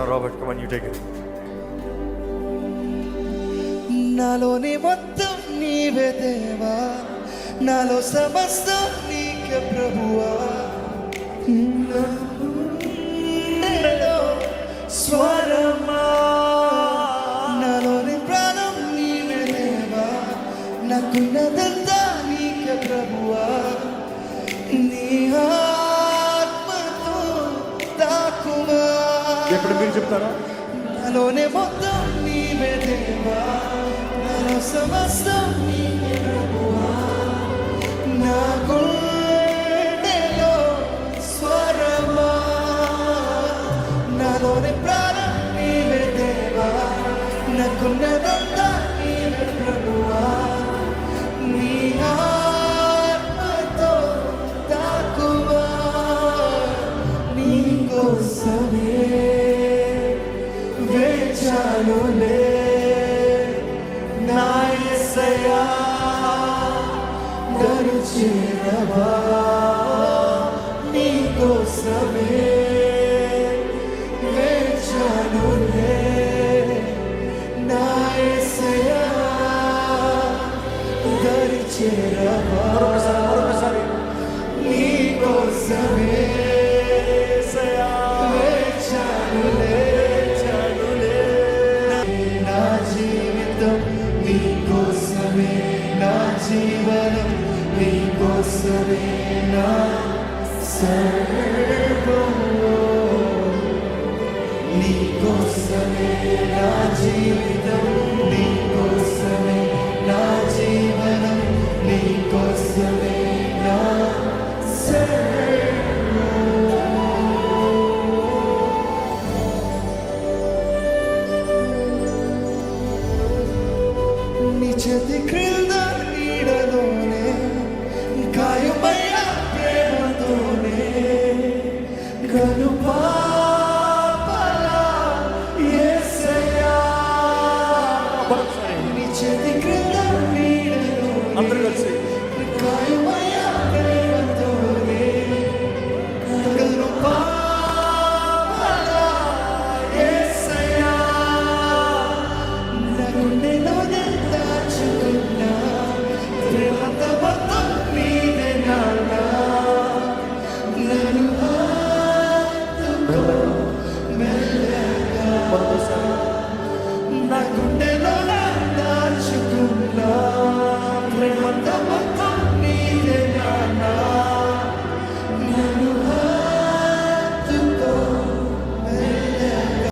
పాడుకుంటాం. Robert, come on, you take it. నాలోని మొత్తం నీవే దేవా, నాలో సమస్తం నీకే ప్రభువా. నాలో స్వరమా, నాలోని ప్రాణం నీవే దేవా, నాకున్నదంతా నీకే ప్రభువా. నీ ఆత్మతో తాకుమా. ఎప్పుడు మీరు చెప్తారా? నాలోనే మొత్తం నీవే దేవా, నాలో సమస్తం నీవే ప్రభువా. నా గుండెలో స్వరమా, నాలోని ప్రాణం నీవే దేవా, నాకున్నదంతా నీవే ప్రభువా. నీ ఆత్మతో తాకుమా, నీ కోసమే వేచానులే నా యేసయ్యా. దరి చేరవా, నీ కోసమే వేచానులే నా యేసయ్యా. దరి చేరవా, నీ కోసమే నీకోసమే నా జీవనం, నీకోసమే నా సర్వము. నీకోసమే నా జీవితం, నీకోసమే నా జీవనం, నీకోసమే నా సర్వము. నీ చేతి క్రింద